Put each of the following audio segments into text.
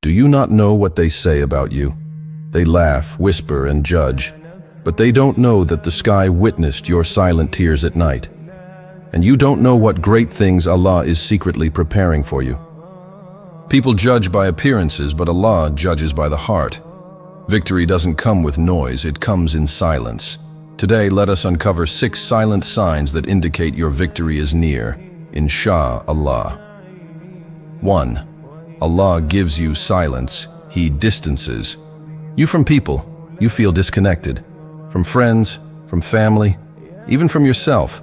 Do you not know what they say about you? They laugh, whisper, and judge, but they don't know that the sky witnessed your silent tears at night. And you don't know what great things Allah is secretly preparing for you. People judge by appearances, but Allah judges by the heart. Victory doesn't come with noise, it comes in silence. Today, let us uncover 6 silent signs that indicate your victory is near, Insha'Allah. 1. Allah gives you silence. He distances you from people. You feel disconnected. From friends, from family, even from yourself.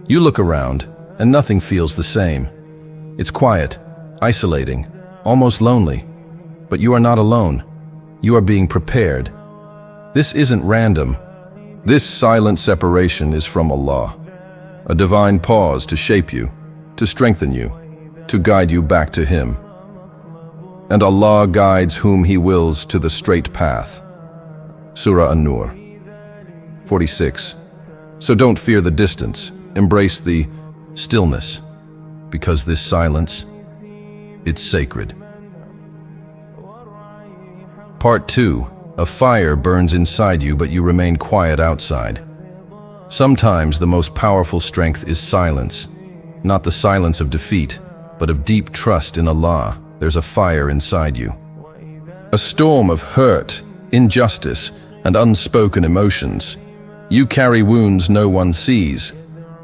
You look around, and nothing feels the same. It's quiet, isolating, almost lonely. But you are not alone. You are being prepared. This isn't random. This silent separation is from Allah. A divine pause to shape you, to strengthen you, to guide you back to Him. And Allah guides whom He wills to the straight path. Surah An-Nur 46. So don't fear the distance, embrace the stillness, because this silence, it's sacred. Part 2. A fire burns inside you, but you remain quiet outside. Sometimes the most powerful strength is silence, not the silence of defeat, but of deep trust in Allah. There's a fire inside you. A storm of hurt, injustice, and unspoken emotions. You carry wounds no one sees,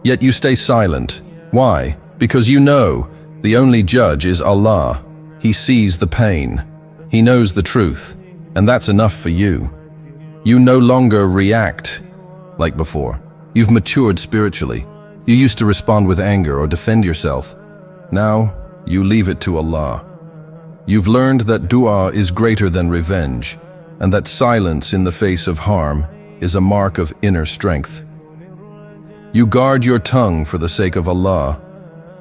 yet you stay silent. Why? Because you know the only judge is Allah. He sees the pain. He knows the truth, and that's enough for you. You no longer react like before. You've matured spiritually. You used to respond with anger or defend yourself. Now, you leave it to Allah. You've learned that dua is greater than revenge, and that silence in the face of harm is a mark of inner strength. You guard your tongue for the sake of Allah.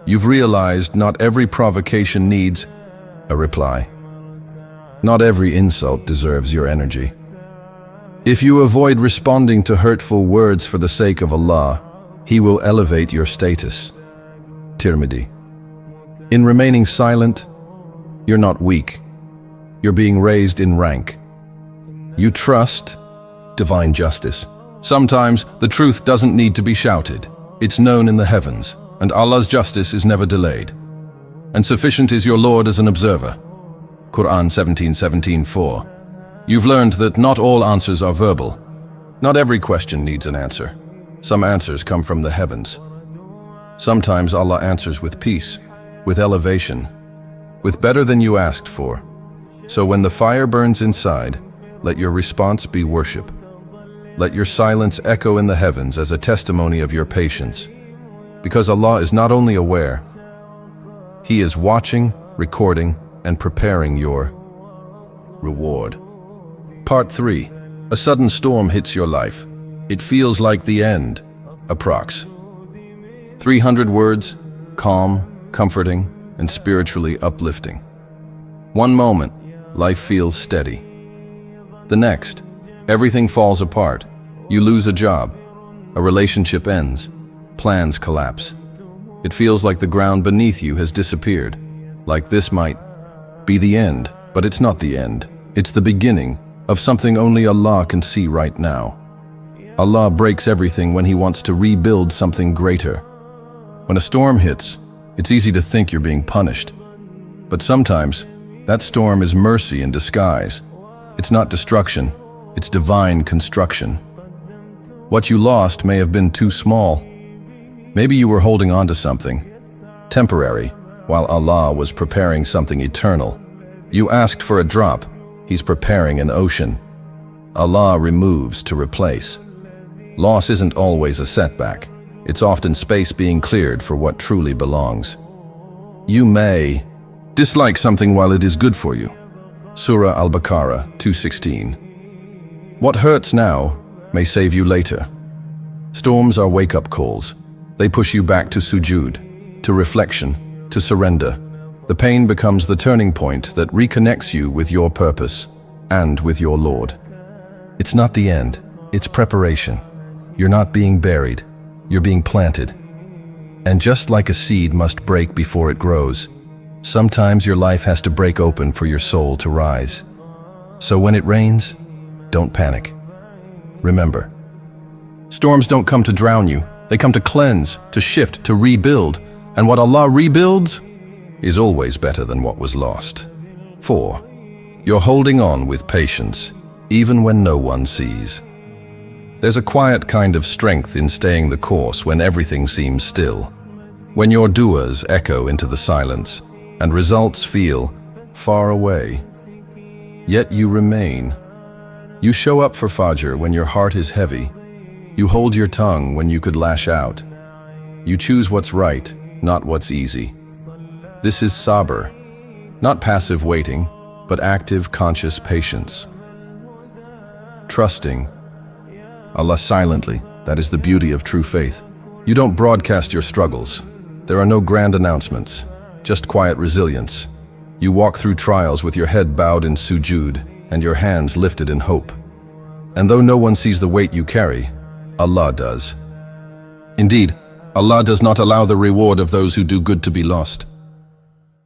You've realized not every provocation needs a reply. Not every insult deserves your energy. If you avoid responding to hurtful words for the sake of Allah, He will elevate your status. Tirmidhi. In remaining silent, you're not weak. You're being raised in rank. You trust divine justice. Sometimes the truth doesn't need to be shouted. It's known in the heavens, and Allah's justice is never delayed. And sufficient is your Lord as an observer. Quran 17:17-4. You've learned that not all answers are verbal. Not every question needs an answer. Some answers come from the heavens. Sometimes Allah answers with peace, with elevation, with better than you asked for. So when the fire burns inside, let your response be worship. Let your silence echo in the heavens as a testimony of your patience. Because Allah is not only aware, He is watching, recording, and preparing your reward. Part 3. A sudden storm hits your life. It feels like the end, approx. 300 words, calm, comforting, and spiritually uplifting. One moment, life feels steady. The next, everything falls apart. You lose a job, a relationship ends, plans collapse. It feels like the ground beneath you has disappeared, like this might be the end, but it's not the end. It's the beginning of something only Allah can see right now. Allah breaks everything when He wants to rebuild something greater. When a storm hits, it's easy to think you're being punished. But sometimes, that storm is mercy in disguise. It's not destruction, it's divine construction. What you lost may have been too small. Maybe you were holding on to something temporary, while Allah was preparing something eternal. You asked for a drop, He's preparing an ocean. Allah removes to replace. Loss isn't always a setback. It's often space being cleared for what truly belongs. You may dislike something while it is good for you. Surah Al-Baqarah 2:16. What hurts now may save you later. Storms are wake-up calls. They push you back to sujood, to reflection, to surrender. The pain becomes the turning point that reconnects you with your purpose and with your Lord. It's not the end, it's preparation. You're not being buried, you're being planted. And just like a seed must break before it grows, Sometimes your life has to break open for your soul to rise. So when it rains, don't panic. Remember, storms don't come to drown you. They come to cleanse, to shift, to rebuild. And what Allah rebuilds is always better than what was lost. 4. You're holding on with patience, even when no one sees. There's a quiet kind of strength in staying the course when everything seems still. When your du'as echo into the silence and results feel far away, yet you remain. You show up for Fajr when your heart is heavy. You hold your tongue when you could lash out. You choose what's right, not what's easy. This is sabr, not passive waiting, but active, conscious patience. Trusting Allah silently, that is the beauty of true faith. You don't broadcast your struggles. There are no grand announcements, just quiet resilience. You walk through trials with your head bowed in sujood and your hands lifted in hope. And though no one sees the weight you carry, Allah does. Indeed, Allah does not allow the reward of those who do good to be lost.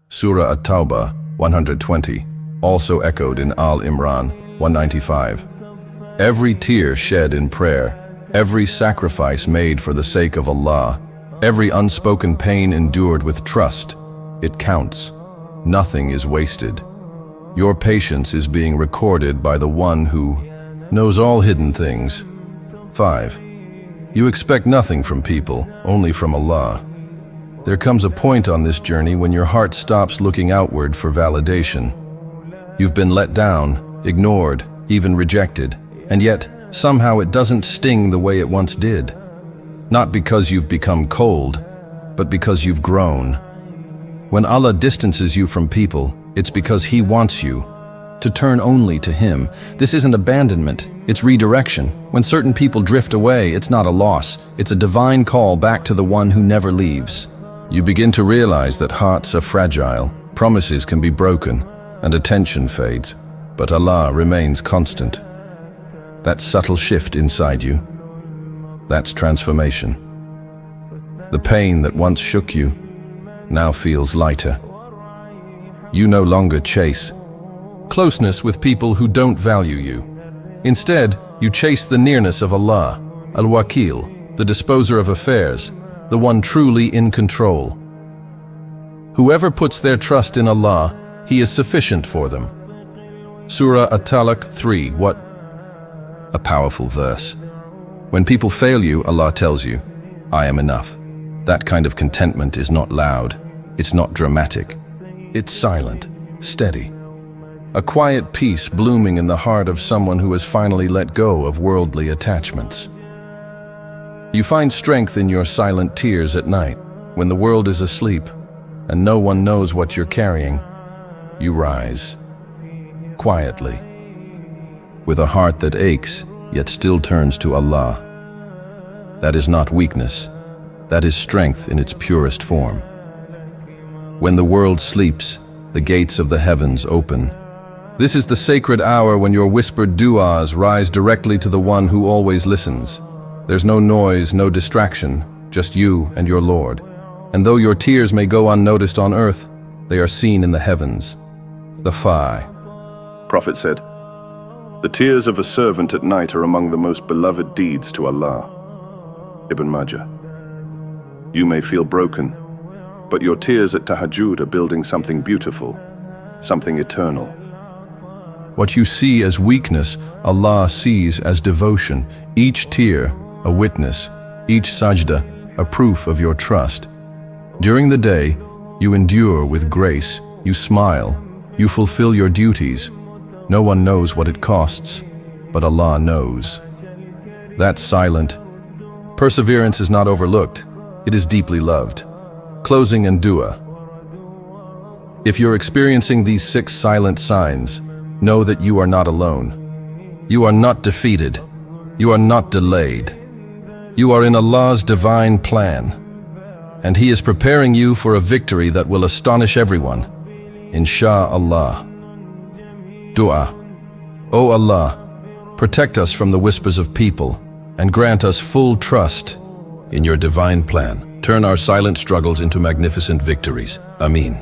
Surah At-Tawbah 120, also echoed in Al-Imran 195. Every tear shed in prayer, every sacrifice made for the sake of Allah, every unspoken pain endured with trust, it counts. Nothing is wasted. Your patience is being recorded by the one who knows all hidden things. 5. You expect nothing from people, only from Allah. There comes a point on this journey when your heart stops looking outward for validation. You've been let down, ignored, even rejected, and yet somehow it doesn't sting the way it once did. Not because you've become cold, but because you've grown. When Allah distances you from people, it's because He wants you to turn only to Him. This isn't abandonment, it's redirection. When certain people drift away, it's not a loss, it's a divine call back to the one who never leaves. You begin to realize that hearts are fragile, promises can be broken, and attention fades, but Allah remains constant. That subtle shift inside you, that's transformation. The pain that once shook you now feels lighter. You no longer chase closeness with people who don't value you. Instead, you chase the nearness of Allah, Al-Wakil, the disposer of affairs, the one truly in control. Whoever puts their trust in Allah, He is sufficient for them. Surah At-Talaq 3. What a powerful verse. When people fail you, Allah tells you, I am enough. That kind of contentment is not loud, it's not dramatic. It's silent, steady. A quiet peace blooming in the heart of someone who has finally let go of worldly attachments. You find strength in your silent tears at night, when the world is asleep and no one knows what you're carrying. You rise, quietly, with a heart that aches yet still turns to Allah. That is not weakness, that is strength in its purest form. When the world sleeps, the gates of the heavens open. This is the sacred hour when your whispered du'as rise directly to the one who always listens. There's no noise, no distraction, just you and your Lord. And though your tears may go unnoticed on earth, they are seen in the heavens. The Prophet said, "The tears of a servant at night are among the most beloved deeds to Allah." Ibn Majah. You may feel broken, but your tears at tahajjud are building something beautiful, something eternal. What you see as weakness, Allah sees as devotion. Each tear, a witness. Each sajda, a proof of your trust. During the day, you endure with grace. You smile. You fulfill your duties. No one knows what it costs, but Allah knows. That silent perseverance is not overlooked. It is deeply loved. Closing and dua. If you're experiencing these 6 silent signs, know that you are not alone. You are not defeated. You are not delayed. You are in Allah's divine plan, and He is preparing you for a victory that will astonish everyone. Insha'Allah. Dua. O Allah, protect us from the whispers of people and grant us full trust in your divine plan. Turn our silent struggles into magnificent victories. Ameen.